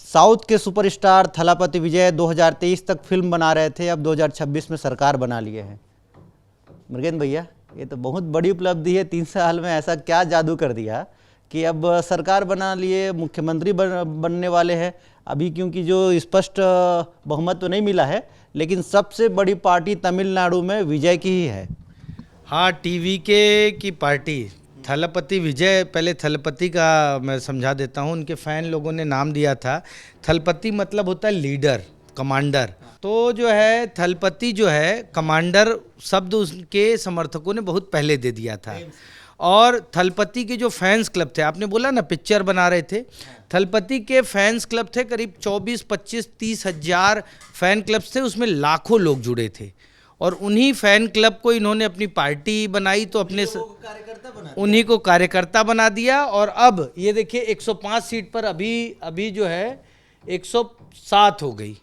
South के superstar Thalapathy विजय 2023 तक film बना रहे थे, अब 2026 में सरकार बना लिए हैं। मृगेंद्र भैया, ये तो बहुत बड़ी उपलब्धि है। 3 साल में ऐसा क्या जादू कर दिया कि अब सरकार बना लिए, मुख्यमंत्री बनने वाले हैं अभी, क्योंकि जो स्पष्ट बहुमत तो नहीं मिला है, लेकिन सबसे बड़ी पार्टी तमिलनाडु में विजय की ही है। हाँ, टीवीके की पार्टी थलपति विजय। पहले थलपति का मैं समझा देता हूँ, उनके फैन लोगों ने नाम दिया था। थलपति मतलब होता है लीडर, कमांडर। तो जो है थलपति जो है कमांडर शब्द उसके समर्थकों ने बहुत पहले दे दिया था। और थलपति के जो फैंस क्लब थे, आपने बोला ना पिक्चर बना रहे थे, थलपति के फैंस क्लब थे करीब 24, 25, 30 हजार फैन क्लब्स थे, उसमें लाखों लोग जुड़े थे। और उन्हीं फैन क्लब को इन्होंने अपनी पार्टी बनाई, तो अपने उन्हीं को कार्यकर्ता बना दिया। और अब ये देखिए 105 सीट पर अभी जो है 107 हो गई।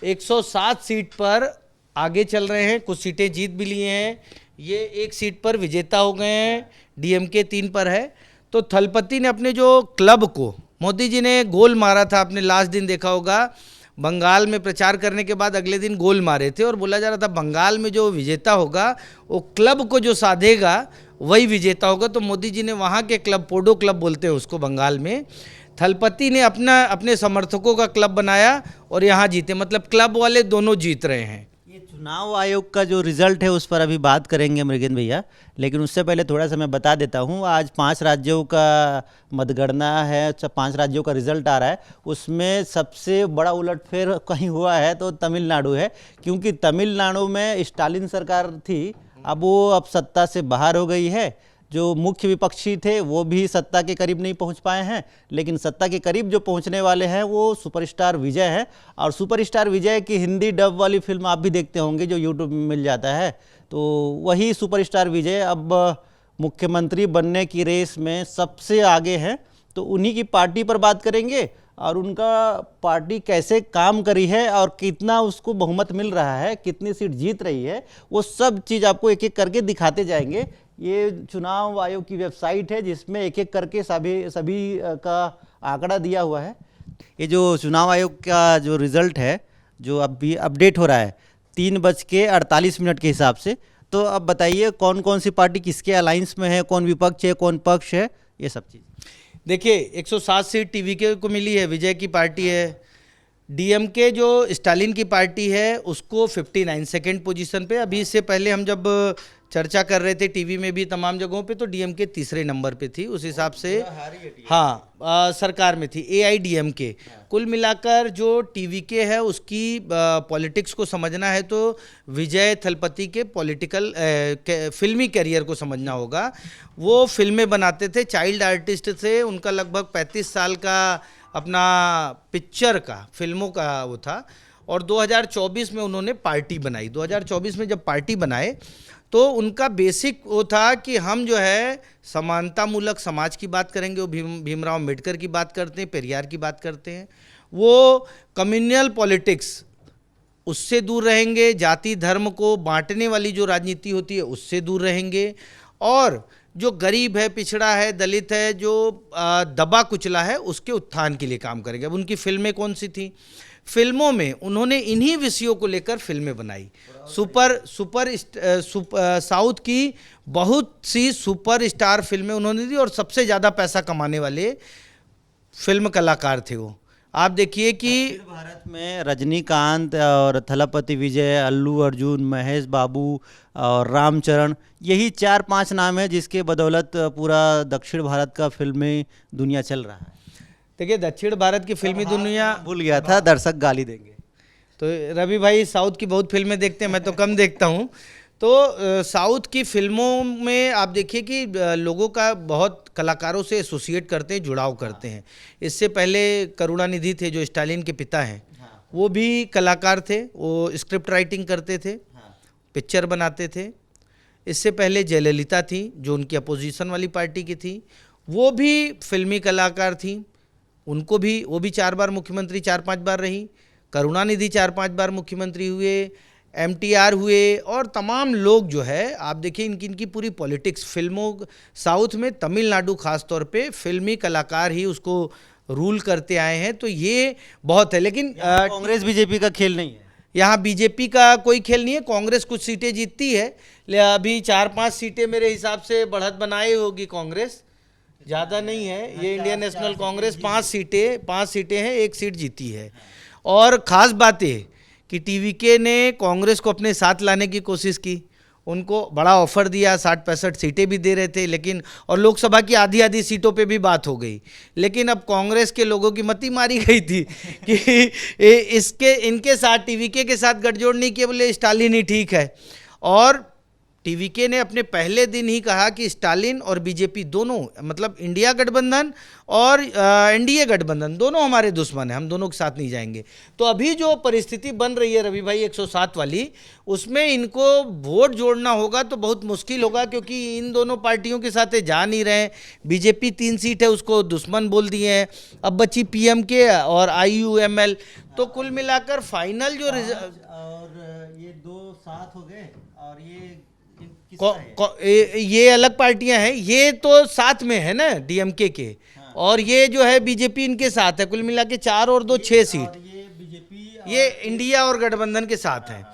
107 सीट पर आगे चल रहे हैं, कुछ सीटें जीत भी लिए हैं, ये एक सीट पर विजेता हो गए हैं, डीएमके 3 पर है। तो थलपति ने अपने जो क्लब को, मोदी जी ने गोल मारा था, आपने लास्ट दिन देखा होगा, बंगाल में प्रचार करने के बाद अगले दिन गोल मारे थे और बोला जा रहा था बंगाल में जो विजेता होगा वो क्लब को जो साधेगा वही विजेता होगा। तो मोदी जी ने वहाँ के क्लब, पोडो क्लब बोलते हैं उसको बंगाल में, थलपति ने अपने समर्थकों का क्लब बनाया और यहाँ जीते। मतलब क्लब वाले दोनों जीत रहे हैं। ये चुनाव आयोग का जो रिजल्ट है उस पर अभी बात करेंगे मृगेंद्र भैया, लेकिन उससे पहले थोड़ा सा मैं बता देता हूँ। आज 5 राज्यों का मतगणना है, 5 राज्यों का रिजल्ट आ रहा है। उसमें सबसे बड़ा उलटफेर कहीं हुआ है तो तमिलनाडु है, क्योंकि तमिलनाडु में स्टालिन सरकार थी, अब वो अब सत्ता से बाहर हो गई है। जो मुख्य विपक्षी थे वो भी सत्ता के करीब नहीं पहुंच पाए हैं, लेकिन सत्ता के करीब जो पहुंचने वाले हैं वो सुपरस्टार विजय है। और सुपरस्टार विजय की हिंदी डब वाली फिल्म आप भी देखते होंगे, जो यूट्यूब में मिल जाता है। तो वही सुपरस्टार विजय अब मुख्यमंत्री बनने की रेस में सबसे आगे हैं। तो उन्हीं की पार्टी पर बात करेंगे और उनका पार्टी कैसे काम करी है और कितना उसको बहुमत मिल रहा है, कितनी सीट जीत रही है, वो सब चीज़ आपको एक एक करके दिखाते जाएंगे। ये चुनाव आयोग की वेबसाइट है जिसमें एक एक करके सभी का आंकड़ा दिया हुआ है। ये जो चुनाव आयोग का जो रिज़ल्ट है, जो अभी अपडेट हो रहा है 3:48 के हिसाब से, तो अब बताइए कौन कौन सी पार्टी किसके अलायंस में है, कौन विपक्ष है, कौन पक्ष है, ये सब चीज़। देखिए 107 सीट टीवीके को मिली है, विजय की पार्टी है। डीएमके जो स्टालिन की पार्टी है उसको 59 सेकेंड पोजीशन पे। अभी इससे पहले हम जब चर्चा कर रहे थे टीवी में भी तमाम जगहों पे, तो डीएमके तीसरे नंबर पे थी, उस हिसाब से हाँ सरकार में थी एआईडीएमके। कुल मिलाकर जो टीवीके है उसकी पॉलिटिक्स को समझना है तो विजय थलपति के पॉलिटिकल फिल्मी करियर को समझना होगा। वो फिल्में बनाते थे, चाइल्ड आर्टिस्ट थे, उनका लगभग 35 साल का अपना पिक्चर का, फिल्मों का वो था। और 2024 में उन्होंने पार्टी बनाई। 2024 में जब पार्टी बनाए तो उनका बेसिक वो था कि हम जो है समानता मूलक समाज की बात करेंगे। वो भीमराव अम्बेडकर की बात करते हैं, पेरियार की बात करते हैं। वो कम्युनल पॉलिटिक्स उससे दूर रहेंगे, जाति धर्म को बांटने वाली जो राजनीति होती है उससे दूर रहेंगे, और जो गरीब है, पिछड़ा है, दलित है, जो दबा कुचला है, उसके उत्थान के लिए काम करेंगे। अब उनकी फिल्में कौन सी थी? फिल्मों में उन्होंने इन्हीं विषयों को लेकर फिल्में बनाई। साउथ की बहुत सी सुपर स्टार फिल्में उन्होंने दी और सबसे ज़्यादा पैसा कमाने वाले फिल्म कलाकार थे वो। आप देखिए कि भारत में रजनीकांत और थलपति विजय, अल्लू अर्जुन, महेश बाबू और रामचरण, यही 4-5 नाम है जिसके बदौलत पूरा दक्षिण भारत का फिल्मी दुनिया चल रहा है। देखिए दक्षिण भारत की फिल्मी दुनिया भूल गया था, दर्शक गाली देंगे। तो रवि भाई साउथ की बहुत फिल्में देखते हैं, मैं तो कम देखता हूँ। तो साउथ की फिल्मों में आप देखिए कि लोगों का बहुत कलाकारों से एसोसिएट करते हैं, जुड़ाव करते हैं। इससे पहले करुणानिधि थे जो स्टालिन के पिता हैं, वो भी कलाकार थे, वो स्क्रिप्ट राइटिंग करते थे, पिक्चर बनाते थे। इससे पहले जयललिता थी जो उनकी अपोजिशन वाली पार्टी की थी, वो भी फिल्मी कलाकार थी। वो भी 4 बार मुख्यमंत्री, 4-5 बार रही। करुणानिधि 4-5 बार मुख्यमंत्री हुए, एमटीआर हुए, और तमाम लोग जो है आप देखिए इनकी पूरी पॉलिटिक्स फिल्मों, साउथ में तमिलनाडु खास तौर पे फिल्मी कलाकार ही उसको रूल करते आए हैं, तो ये बहुत है। लेकिन कांग्रेस बीजेपी का खेल नहीं है। यहाँ बीजेपी का कोई खेल नहीं है। कांग्रेस कुछ सीटें जीतती है, अभी 4-5 सीटें मेरे हिसाब से बढ़त बनाई होगी कांग्रेस, ज़्यादा नहीं है। ये इंडियन नेशनल कांग्रेस 5 सीटें हैं, 1 सीट जीती है। और ख़ास बात ये कि टीवीके ने कांग्रेस को अपने साथ लाने की कोशिश की, उनको बड़ा ऑफर दिया, 60-65 सीटें भी दे रहे थे, लेकिन और लोकसभा की आधी आधी सीटों पे भी बात हो गई। लेकिन अब कांग्रेस के लोगों की मती मारी गई थी कि इनके साथ टीवीके के साथ गठजोड़ नहीं किया, बोले स्टालिन ही ठीक है। और टीवीके ने अपने पहले दिन ही कहा कि स्टालिन और बीजेपी दोनों, मतलब इंडिया गठबंधन और एनडीए गठबंधन दोनों हमारे दुश्मन हैं, हम दोनों के साथ नहीं जाएंगे। तो अभी जो परिस्थिति बन रही है रवि भाई 107 वाली, उसमें इनको वोट जोड़ना होगा तो बहुत मुश्किल होगा, क्योंकि इन दोनों पार्टियों के साथ जा नहीं रहे। बीजेपी 3 सीट है उसको दुश्मन बोल दिए हैं, अब बची पीएमके और आईयूएमएल। तो कुल मिलाकर फाइनल जो और ये 2 साथ हो गए, और ये ये अलग पार्टियां हैं, ये तो साथ में है ना डीएमके के। हाँ। और ये जो है बीजेपी इनके साथ है, कुल मिला के 4 और 2 6 सीट। ये बीजेपी ये इंडिया और गठबंधन के साथ हैं।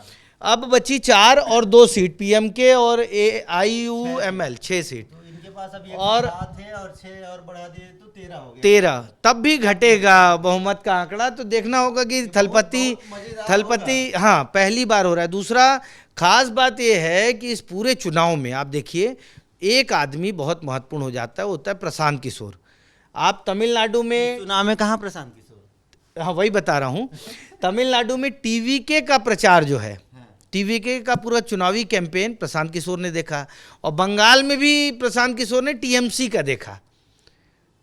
अब बची 4 और 2 सीट पीएमके और आईयूएमएल 6 सीट। तो इनके पास अभी और 7 है और 6 और बढ़ा दिए तो 13 हो गए। 13 तब भी घटेगा बहुमत का आंकड़ा, तो देखना होगा कि थलपति हाँ पहली बार हो रहा है। दूसरा खास बात यह है कि इस पूरे चुनाव में आप देखिए एक आदमी बहुत महत्वपूर्ण हो जाता है, वो होता है प्रशांत किशोर। आप तमिलनाडु में चुनाव में कहाँ प्रशांत किशोर, हाँ वही बता रहा हूँ, तमिलनाडु में टीवीके का प्रचार जो है, टीवीके का पूरा चुनावी कैंपेन प्रशांत किशोर ने देखा। और बंगाल में भी प्रशांत किशोर ने टीएमसी का देखा।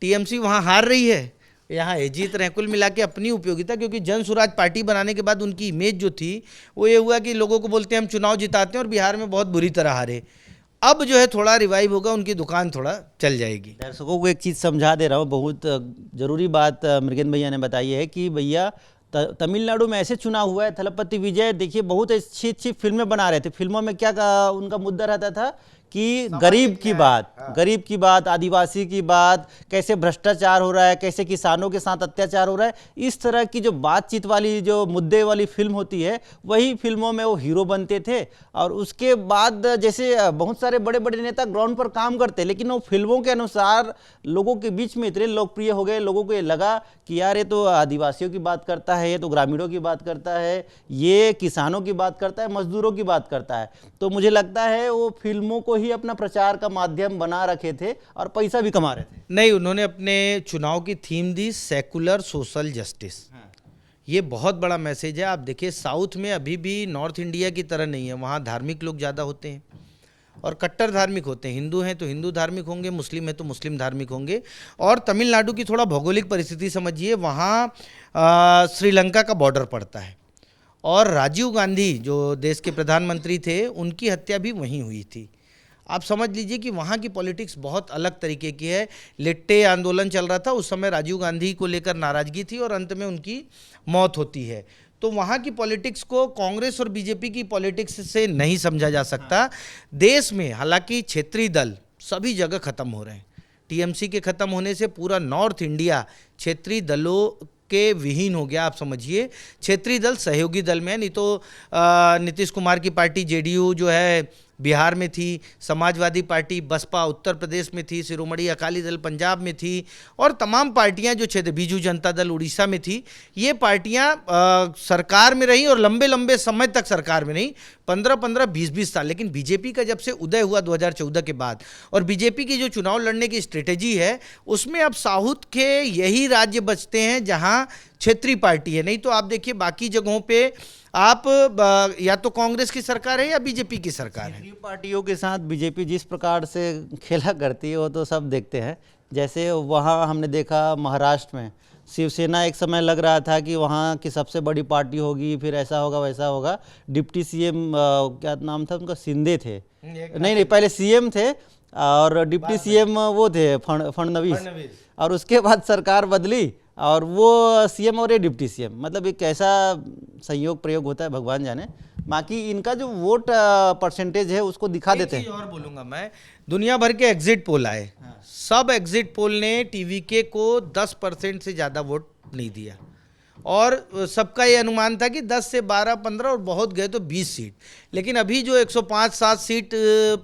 टीएमसी वहाँ हार रही है, यहाँ ये जीत रहे हैं। कुल मिला के अपनी उपयोगिता, क्योंकि जन स्वराज पार्टी बनाने के बाद उनकी इमेज जो थी वो ये हुआ कि लोगों को बोलते हैं हम चुनाव जिताते हैं, और बिहार में बहुत बुरी तरह हारे। अब जो है थोड़ा रिवाइव होगा, उनकी दुकान थोड़ा चल जाएगी। दर्शकों को एक चीज़ समझा दे रहा हूँ, बहुत ज़रूरी बात मृगेंद्र भैया ने बताई है कि भैया तमिलनाडु में ऐसे चुनाव हुआ है, थलपति विजय देखिए बहुत अच्छी अच्छी फिल्में बना रहे थे। फिल्मों में क्या उनका मुद्दा रहता था कि गरीब की बात, गरीब की बात, आदिवासी की बात, कैसे भ्रष्टाचार हो रहा है, कैसे किसानों के साथ अत्याचार हो रहा है, इस तरह की जो बातचीत वाली जो मुद्दे वाली फिल्म होती है, वही फिल्मों में वो हीरो बनते थे। और उसके बाद जैसे बहुत सारे बड़े बड़े नेता ग्राउंड पर काम करते, लेकिन वो फिल्मों के अनुसार लोगों के बीच में इतने लोकप्रिय हो गए, लोगों को ये लगा कि यार ये तो आदिवासियों की बात करता है, ये तो ग्रामीणों की बात करता है, ये किसानों की बात करता है, मजदूरों की बात करता है। तो मुझे लगता है वो फिल्मों को ही अपना प्रचार का माध्यम बना रखे थे और पैसा भी कमा रहे थे। नहीं, उन्होंने अपने चुनाव की थीम दी सेकुलर सोशल जस्टिस। ये बहुत बड़ा मैसेज है। आप देखिए साउथ में अभी भी नॉर्थ इंडिया की तरह नहीं है, वहाँ धार्मिक लोग ज़्यादा होते हैं और कट्टर धार्मिक होते हैं। हिंदू हैं तो हिंदू धार्मिक होंगे, मुस्लिम हैं तो मुस्लिम धार्मिक होंगे। और तमिलनाडु की थोड़ा भौगोलिक परिस्थिति समझिए, वहाँ श्रीलंका का बॉर्डर पड़ता है, और राजीव गांधी जो देश के प्रधानमंत्री थे उनकी हत्या भी वहीं हुई थी। आप समझ लीजिए कि वहाँ की पॉलिटिक्स बहुत अलग तरीके की है। लिट्टे आंदोलन चल रहा था उस समय, राजीव गांधी को लेकर नाराजगी थी और अंत में उनकी मौत होती है। तो वहाँ की पॉलिटिक्स को कांग्रेस और बीजेपी की पॉलिटिक्स से नहीं समझा जा सकता। देश में हालांकि क्षेत्रीय दल सभी जगह खत्म हो रहे हैं। टीएमसी के खत्म होने से पूरा नॉर्थ इंडिया क्षेत्रीय दलों के विहीन हो गया। आप समझिए क्षेत्रीय दल सहयोगी दल में है, नहीं तो नीतीश कुमार की पार्टी जेडीयू जो है बिहार में थी, समाजवादी पार्टी बसपा उत्तर प्रदेश में थी, शिरोमणि अकाली दल पंजाब में थी, और तमाम पार्टियां जो क्षेत्र बीजू जनता दल उड़ीसा में थी। ये पार्टियां सरकार में रहीं और लंबे लंबे समय तक सरकार में नहीं, 15-15, 20-20 साल। लेकिन बीजेपी का जब से उदय हुआ 2014 के बाद, और बीजेपी की जो चुनाव लड़ने की स्ट्रेटेजी है उसमें अब साउथ के यही राज्य बचते हैं जहां क्षेत्रीय पार्टी है। नहीं तो आप देखिए बाकी जगहों पे आप या तो कांग्रेस की सरकार है या बीजेपी की सरकार है। पार्टियों के साथ बीजेपी जिस प्रकार से खेला करती है वो तो सब देखते हैं। जैसे वहाँ हमने देखा महाराष्ट्र में शिवसेना एक समय लग रहा था कि वहाँ की सबसे बड़ी पार्टी होगी, फिर ऐसा होगा वैसा होगा। डिप्टी सीएम क्या नाम था उनका, शिंदे थे, नहीं पहले सीएम थे और डिप्टी सीएम वो थे फडणवीस, और उसके बाद सरकार बदली और वो सीएम और ये डिप्टी सीएम। मतलब एक कैसा संयोग प्रयोग होता है भगवान जाने। बाकी इनका जो वोट परसेंटेज है उसको दिखा एक देते चीज हैं। और बोलूंगा मैं, दुनिया भर के एग्जिट पोल आए, सब एग्जिट पोल ने टीवीके को 10% से ज़्यादा वोट नहीं दिया, और सबका ये अनुमान था कि 10 से 12, 15 और बहुत गए तो 20 सीट। लेकिन अभी जो 105-7 सीट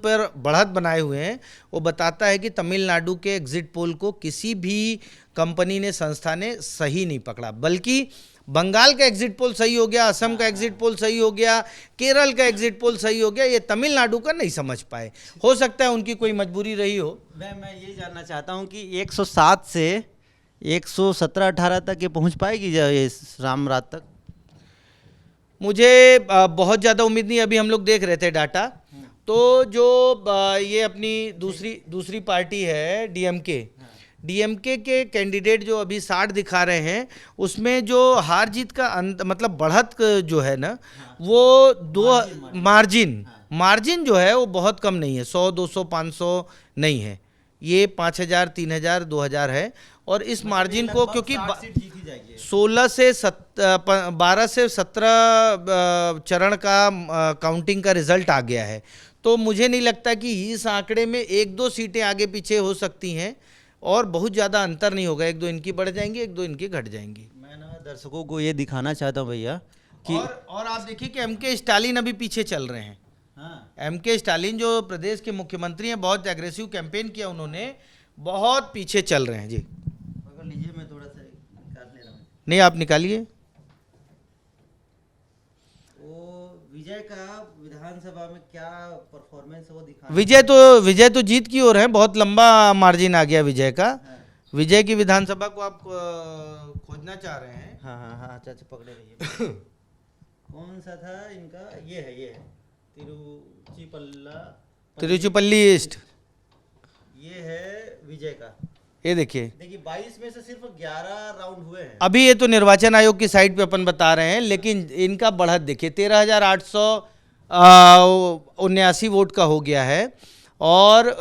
पर बढ़त बनाए हुए हैं, वो बताता है कि तमिलनाडु के एग्जिट पोल को किसी भी कंपनी ने, संस्था ने सही नहीं पकड़ा, बल्कि बंगाल का एग्जिट पोल सही हो गया, असम का एग्जिट पोल सही हो गया, केरल का एग्जिट पोल सही हो गया, ये तमिलनाडु का नहीं समझ पाए। हो सकता है उनकी कोई मजबूरी रही हो। मैं ये जानना चाहता हूँ कि 107 से 117-18 तक ये पहुँच पाएगी ये रामरात तक? मुझे बहुत ज़्यादा उम्मीद नहीं। अभी हम लोग देख रहे थे डाटा, तो जो ये अपनी दूसरी पार्टी है डीएमके के कैंडिडेट जो अभी 60 दिखा रहे हैं, उसमें जो हार जीत का मतलब बढ़त जो है ना, वो मार्जिन जो है वो बहुत कम नहीं है, 100, 200, 500 नहीं है, ये 5000, 3000, 2000 है। और इस मार्जिन को क्योंकि 12 से 17 चरण का काउंटिंग का रिजल्ट आ गया है, तो मुझे नहीं लगता कि इस आंकड़े में 1-2 सीटें आगे पीछे हो सकती हैं, और बहुत ज़्यादा अंतर नहीं होगा, 1-2 इनकी बढ़ जाएंगी, 1-2 इनकी घट जाएंगी। मैं ना दर्शकों को ये दिखाना चाहता हूँ भैया कि और आप देखिए कि एमके स्टालिन अभी पीछे चल रहे हैं। हाँ, एमके स्टालिन जो प्रदेश के मुख्यमंत्री हैं, बहुत एग्रेसिव कैंपेन किया उन्होंने, बहुत पीछे चल रहे हैं जी। पकड़ लीजिए, मैं थोड़ा सा निकाल ले रहा हूँ। नहीं, आप निकालिए। वो विजय का विधानसभा में क्या परफॉर्मेंस है वो दिखा। विजय तो जीत की ओर है, बहुत लंबा मार्जिन आ गया विजय का। विजय की विधानसभा को आप खोजना चाह रहे हैं? हाँ हाँ हाँ, अच्छा अच्छा, पकड़े रहिए। कौन सा था इनका? ये है तिरुचिपल्ली ईस्ट, ये है विजय का। ये देखिए 22 में से सिर्फ 11 राउंड हुए हैं। अभी। ये तो निर्वाचन आयोग की साइट पे अपन बता रहे हैं, लेकिन इनका बढ़त देखिए 13,879 वोट का हो गया है, और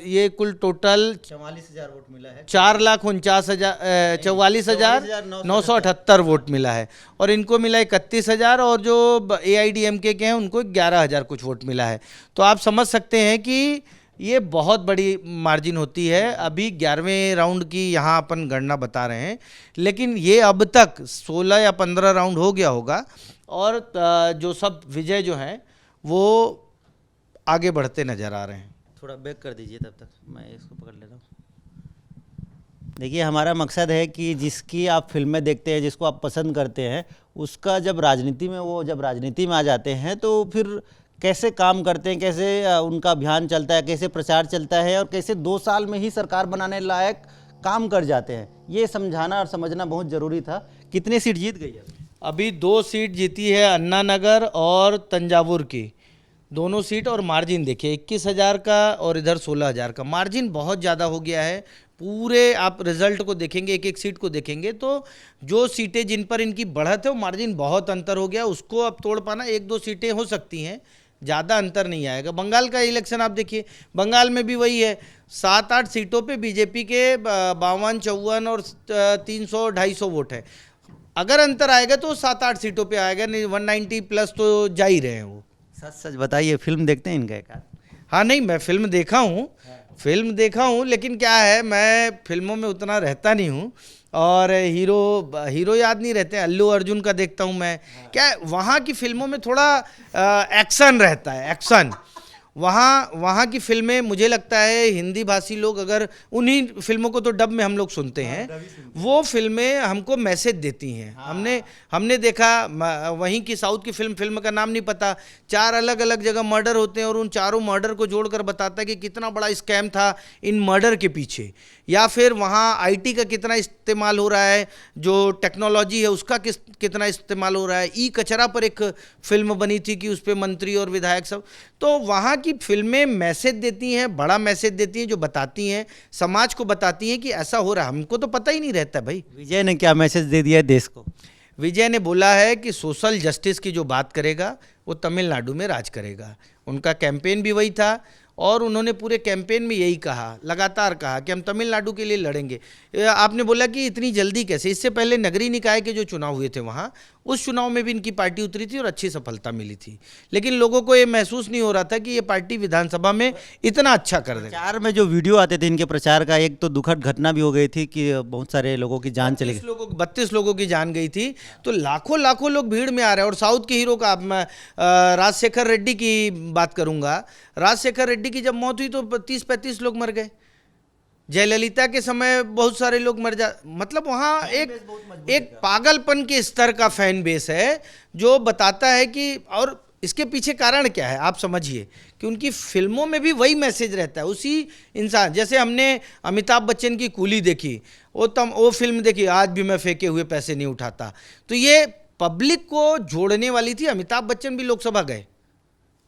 ये कुल टोटल 44,000 वोट मिला है। 44,978 वोट मिला है, और इनको मिला 31,000, और जो AIDMK के हैं उनको 11,000 कुछ वोट मिला है। तो आप समझ सकते हैं कि ये बहुत बड़ी मार्जिन होती है। अभी 11वें राउंड की यहाँ अपन गणना बता रहे हैं, लेकिन ये अब तक 16 या 15 राउंड हो गया होगा, और जो सब विजय जो हैं वो आगे बढ़ते नजर आ रहे हैं। थोड़ा बैक कर दीजिए, तब तक मैं इसको पकड़ लेता हूँ। देखिए, हमारा मकसद है कि जिसकी आप फिल्में देखते हैं, जिसको आप पसंद करते हैं, उसका जब राजनीति में आ जाते हैं तो फिर कैसे काम करते हैं, कैसे उनका अभियान चलता है, कैसे प्रचार चलता है, और कैसे 2 साल में ही सरकार बनाने लायक काम कर जाते हैं, ये समझाना और समझना बहुत ज़रूरी था। कितनी सीट जीत गई है? अभी 2 सीट जीती है, अन्ना नगर और तंजावुर की, दोनों सीट। और मार्जिन देखिए 21,000 का और इधर 16,000 का, मार्जिन बहुत ज़्यादा हो गया है। पूरे आप रिजल्ट को देखेंगे, एक एक सीट को देखेंगे, तो जो सीटें जिन पर इनकी बढ़त है वो मार्जिन बहुत अंतर हो गया, उसको अब तोड़ पाना 1-2 सीटें हो सकती हैं, ज़्यादा अंतर नहीं आएगा। बंगाल का इलेक्शन आप देखिए, बंगाल में भी वही है, 7-8 सीटों पे बीजेपी के 52, 54 और 300-250 वोट है। अगर अंतर आएगा तो 7-8 सीटों पे आएगा, नहीं 190 प्लस तो जा ही रहे हैं वो। सच सच बताइए, फिल्म देखते हैं इनका एक आध? हाँ, नहीं मैं फिल्म देखा हूँ, लेकिन क्या है, मैं फिल्मों में उतना रहता नहीं हूँ, और हीरो याद नहीं रहते हैं। अल्लू अर्जुन का देखता हूँ मैं। क्या है, वहाँ की फिल्मों में थोड़ा एक्शन रहता है, एक्शन। वहाँ की फिल्में मुझे लगता है हिंदी भाषी लोग, अगर उन्हीं फिल्मों को तो डब में हम लोग सुनते हैं, वो फिल्में हमको मैसेज देती हैं। हमने देखा, वहीं की साउथ की फिल्म का नाम नहीं पता, 4 अलग अलग जगह मर्डर होते हैं, और उन चारों मर्डर को जोड़कर बताता है कि कितना बड़ा स्कैम था इन मर्डर के पीछे, या फिर वहाँ IT का कितना इस्तेमाल हो रहा है, जो टेक्नोलॉजी है उसका कितना इस्तेमाल हो रहा है। कचरा पर एक फिल्म बनी थी कि उस पर मंत्री और विधायक सब, तो वहाँ की फिल्में मैसेज देती हैं, बड़ा मैसेज देती हैं, जो बताती हैं, समाज को बताती हैं कि ऐसा हो रहा है। हमको तो पता ही नहीं रहता भाई। विजय ने क्या मैसेज दे दिया है देश को? विजय ने बोला है कि सोशल जस्टिस की जो बात करेगा वो तमिलनाडु में राज करेगा। उनका कैंपेन भी वही था, और उन्होंने पूरे कैंपेन में यही कहा, लगातार कहा कि हम तमिलनाडु के लिए लड़ेंगे। आपने बोला कि इतनी जल्दी कैसे? इससे पहले नगरीय निकाय के जो चुनाव हुए थे वहाँ, उस चुनाव में भी इनकी पार्टी उतरी थी और अच्छी सफलता मिली थी, लेकिन लोगों को ये महसूस नहीं हो रहा था कि ये पार्टी विधानसभा में इतना अच्छा कर देगा। प्रचार में जो वीडियो आते थे इनके प्रचार का, एक तो दुखद घटना भी हो गई थी कि बहुत सारे लोगों की जान चली गई। 32 लोगों की जान गई थी, तो लाखों लाखों लोग भीड़ में आ रहे हैं। और साउथ के हीरो का, अब मैं राजशेखर रेड्डी की बात करूंगा। राजशेखर रेड्डी की जब मौत हुई तो 30-35 लोग मर गए। जयललिता के समय बहुत सारे लोग मर जा, मतलब वहाँ एक पागलपन के स्तर का फैन बेस है जो बताता है कि, और इसके पीछे कारण क्या है आप समझिए, कि उनकी फिल्मों में भी वही मैसेज रहता है। उसी इंसान, जैसे हमने अमिताभ बच्चन की कूली देखी, वो फिल्म देखी, आज भी मैं फेंके हुए पैसे नहीं उठाता, तो ये पब्लिक को जोड़ने वाली थी। अमिताभ बच्चन भी लोकसभा गए,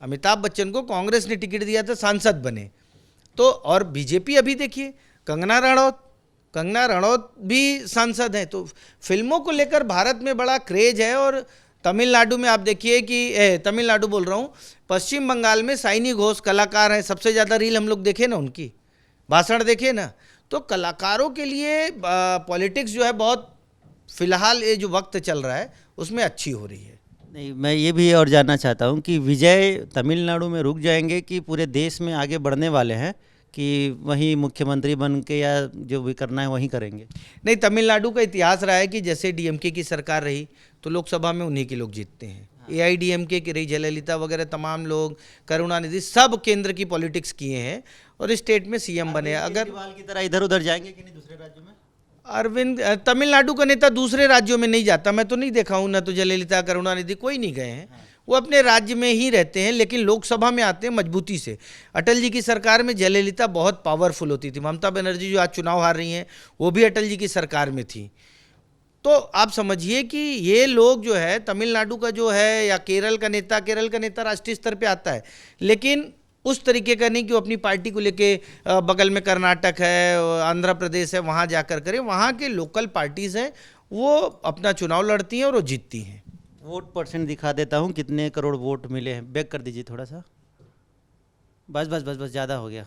अमिताभ बच्चन को कांग्रेस ने टिकट दिया था, सांसद बने। तो और बीजेपी अभी देखिए, कंगना रनौत भी सांसद हैं। तो फिल्मों को लेकर भारत में बड़ा क्रेज है। और तमिलनाडु में आप देखिए कि तमिलनाडु बोल रहा हूँ, पश्चिम बंगाल में साइनी घोष कलाकार हैं, सबसे ज़्यादा रील हम लोग देखे ना, उनकी भाषण देखे ना। तो कलाकारों के लिए पॉलिटिक्स जो है बहुत, फिलहाल ये जो वक्त चल रहा है उसमें अच्छी हो रही है। नहीं, मैं ये भी और जानना चाहता हूँ कि विजय तमिलनाडु में रुक जाएंगे कि पूरे देश में आगे बढ़ने वाले हैं, कि वहीं मुख्यमंत्री बन के या जो भी करना है वहीं करेंगे? नहीं, तमिलनाडु का इतिहास रहा है कि जैसे डीएमके की सरकार रही तो लोकसभा में उन्हीं के लोग जीतते हैं। एआईडीएमके की रही, जयललिता वगैरह तमाम लोग, करुणानिधि, सब केंद्र की पॉलिटिक्स किए हैं और स्टेट में सीएम बने। अगर केजरीवाल की तरह इधर उधर जाएंगे कि नहीं दूसरे राज्यों में? अरविंद, तमिलनाडु का नेता दूसरे राज्यों में नहीं जाता, मैं तो नहीं देखा हूँ, ना तो जयललिता, करुणानिधि, कोई नहीं गए हैं। वो अपने राज्य में ही रहते हैं, लेकिन लोकसभा में आते हैं मजबूती से। अटल जी की सरकार में जयललिता बहुत पावरफुल होती थी। ममता बनर्जी जो आज चुनाव हार रही हैं, वो भी अटल जी की सरकार में थी। तो आप समझिए कि ये लोग जो है, तमिलनाडु का जो है, या केरल का नेता राष्ट्रीय स्तर पे आता है, लेकिन उस तरीके का नहीं कि वो अपनी पार्टी को लेके बगल में कर्नाटक है, आंध्र प्रदेश है, वहाँ जाकर करें। वहाँ के लोकल पार्टीज़ हैं, वो अपना चुनाव लड़ती हैं और वो जीतती हैं। वोट परसेंट दिखा देता हूँ, कितने करोड़ वोट मिले हैं। बैक कर दीजिए थोड़ा सा, बस बस बस बस, ज़्यादा हो गया।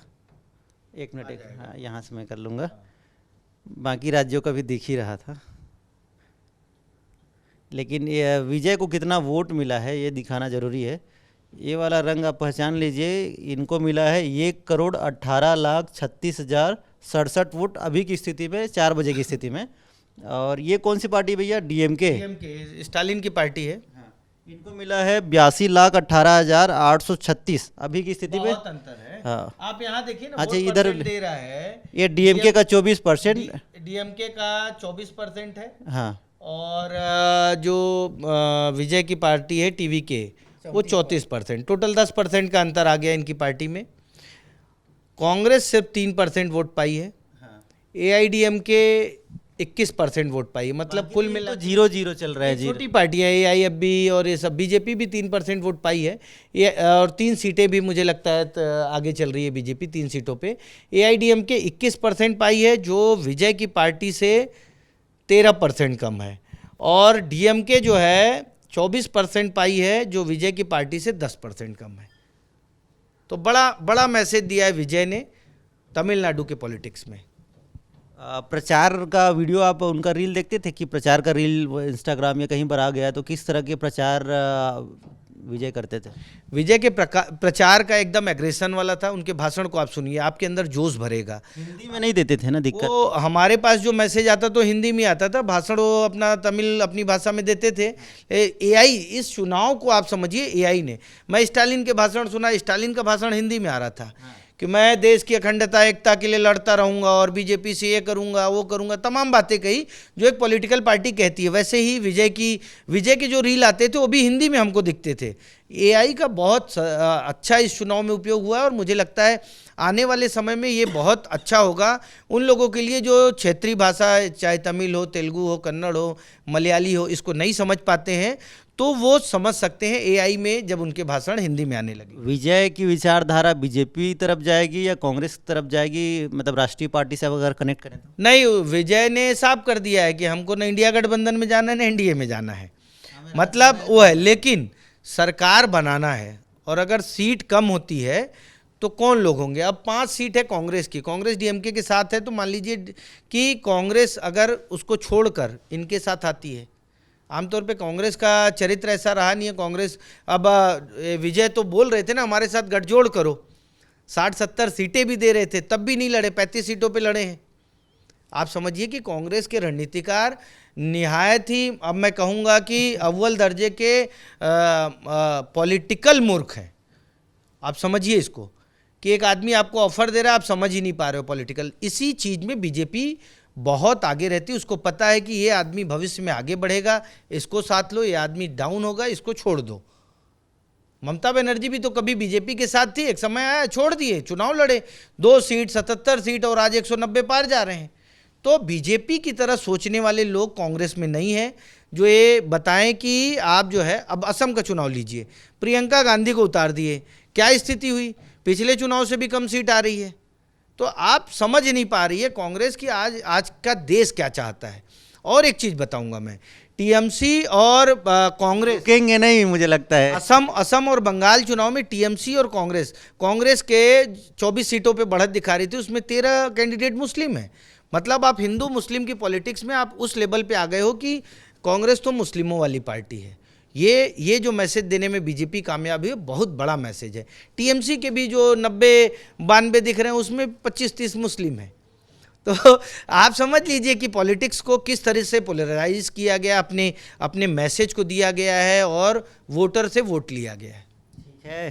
एक मिनट, हाँ, यहाँ से मैं कर लूँगा। बाकी राज्यों का भी दिख ही रहा था, लेकिन ये विजय को कितना वोट मिला है ये दिखाना ज़रूरी है। ये वाला रंग आप पहचान लीजिए, इनको मिला है 1,18,36,067 वोट अभी की स्थिति में, 4 बजे की स्थिति में। और ये कौन सी पार्टी भैया? डीएमके, स्टालिन की पार्टी है। हाँ। इनको मिला है 82,18,836 अभी की स्थिति में। बहुत अंतर है। हाँ, आप यहाँ देखिए ना, अच्छा, वोट इधर परसेंट दे रहा है, ये डीएमके का 24%। डीएमके का 24% है। हाँ, और जो विजय की पार्टी है टीवीके, वो 34%। टोटल 10% का अंतर आ गया इनकी पार्टी में। कांग्रेस सिर्फ 3% वोट पाई है। एआईडीएमके 21% वोट पाई है। मतलब कुल मिला तो 0-0 चल रहा है। छोटी पार्टियां, एआईएफबी और ये सब, बीजेपी भी 3% वोट पाई है। ये और 3 सीटें भी मुझे लगता है आगे चल रही है बीजेपी 3 सीटों पे। एआईडीएमके 21% पाई है, जो विजय की पार्टी से 13% कम है। और डीएमके जो है 24% पाई है, जो विजय की पार्टी से 10% कम है। तो बड़ा बड़ा मैसेज दिया है विजय ने तमिलनाडु के पॉलिटिक्स में। प्रचार का वीडियो आप उनका रील देखते थे कि प्रचार का रील इंस्टाग्राम या कहीं पर आ गया तो किस तरह के प्रचार विजय करते थे? विजय के प्रचार का एकदम एग्रेशन वाला था। उनके भाषण को आप सुनिए, आपके अंदर जोश भरेगा। हिंदी में नहीं देते थे ना, दिक्कत। वो हमारे पास जो मैसेज आता तो हिंदी में आता था, भाषण वो अपना तमिल अपनी भाषा में देते थे। एआई, इस चुनाव को आप समझिए एआई ने, मैं स्टालिन के भाषण सुना, स्टालिन का भाषण हिंदी में आ रहा था कि मैं देश की अखंडता एकता के लिए लड़ता रहूंगा और बीजेपी से ये करूंगा वो करूंगा, तमाम बातें कही जो एक पॉलिटिकल पार्टी कहती है। वैसे ही विजय के जो रील आते थे वो भी हिंदी में हमको दिखते थे। एआई का बहुत अच्छा इस चुनाव में उपयोग हुआ है और मुझे लगता है आने वाले समय में ये बहुत अच्छा होगा उन लोगों के लिए जो क्षेत्रीय भाषा, चाहे तमिल हो, तेलुगु हो, कन्नड़ हो, मलयाली हो, इसको नहीं समझ पाते हैं, तो वो समझ सकते हैं एआई में जब उनके भाषण हिंदी में आने लगे। विजय की विचारधारा बीजेपी तरफ जाएगी या कांग्रेस तरफ जाएगी? मतलब राष्ट्रीय पार्टी से अगर कनेक्ट करें तो? नहीं, विजय ने साफ कर दिया है कि हमको न इंडिया गठबंधन में जाना है न एनडीए में जाना है। मतलब वो है, लेकिन सरकार बनाना है और अगर सीट कम होती है तो कौन लोग होंगे? अब 5 सीट है कांग्रेस की, कांग्रेस डीएमके के साथ है, तो मान लीजिए कि कांग्रेस अगर उसको छोड़कर इनके साथ आती है आमतौर पे कांग्रेस का चरित्र ऐसा रहा नहीं है। कांग्रेस अब विजय तो बोल रहे थे ना हमारे साथ गठजोड़ करो, 60-70 सीटें भी दे रहे थे, तब भी नहीं लड़े, 35 सीटों पे लड़े हैं। आप समझिए कि कांग्रेस के रणनीतिकार निहायत ही, अब मैं कहूँगा कि अव्वल दर्जे के पॉलिटिकल मूर्ख हैं। आप समझिए इसको कि एक आदमी आपको ऑफर दे रहा है, आप समझ ही नहीं पा रहे हो पॉलिटिकल। इसी चीज़ में बीजेपी बहुत आगे रहती है। उसको पता है कि ये आदमी भविष्य में आगे बढ़ेगा, इसको साथ लो, ये आदमी डाउन होगा, इसको छोड़ दो। ममता बनर्जी भी तो कभी बीजेपी के साथ थी, एक समय आया छोड़ दिए, चुनाव लड़े, 2 सीट 77 सीट और आज 190 पार जा रहे हैं। तो बीजेपी की तरह सोचने वाले लोग कांग्रेस में नहीं है जो ये बताएं कि आप जो है, अब असम का चुनाव लीजिए, प्रियंका गांधी को उतार दिए, क्या स्थिति हुई, पिछले चुनाव से भी कम सीट आ रही है। तो आप समझ नहीं पा रही है कांग्रेस की आज का देश क्या चाहता है। और एक चीज़ बताऊंगा मैं, टीएमसी और कांग्रेस रुकेंगे नहीं मुझे लगता है। असम और बंगाल चुनाव में टीएमसी और कांग्रेस के 24 सीटों पे बढ़त दिखा रही थी, उसमें 13 कैंडिडेट मुस्लिम है। मतलब आप हिंदू मुस्लिम की पॉलिटिक्स में आप उस लेवल पे आ गए हो कि कांग्रेस तो मुस्लिमों वाली पार्टी है। ये जो मैसेज देने में बीजेपी कामयाब है, बहुत बड़ा मैसेज है। टीएमसी के भी जो 90-92 दिख रहे हैं, उसमें 25-30 मुस्लिम है। तो आप समझ लीजिए कि पॉलिटिक्स को किस तरह से पोलराइज किया गया, अपने मैसेज को दिया गया है और वोटर से वोट लिया गया है। ठीक है,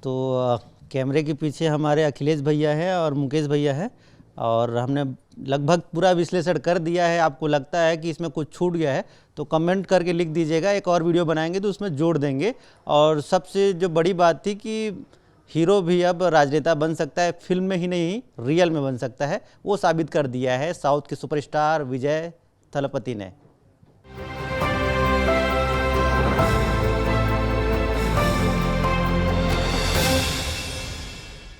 तो कैमरे के पीछे हमारे अखिलेश भैया है और मुकेश भैया है, और हमने लगभग पूरा विश्लेषण कर दिया है। आपको लगता है कि इसमें कुछ छूट गया है तो कमेंट करके लिख दीजिएगा, एक और वीडियो बनाएंगे तो उसमें जोड़ देंगे। और सबसे जो बड़ी बात थी कि हीरो भी अब राजनेता बन सकता है, फिल्म में ही नहीं रियल में बन सकता है, वो साबित कर दिया है साउथ के सुपरस्टार विजय थलपति ने।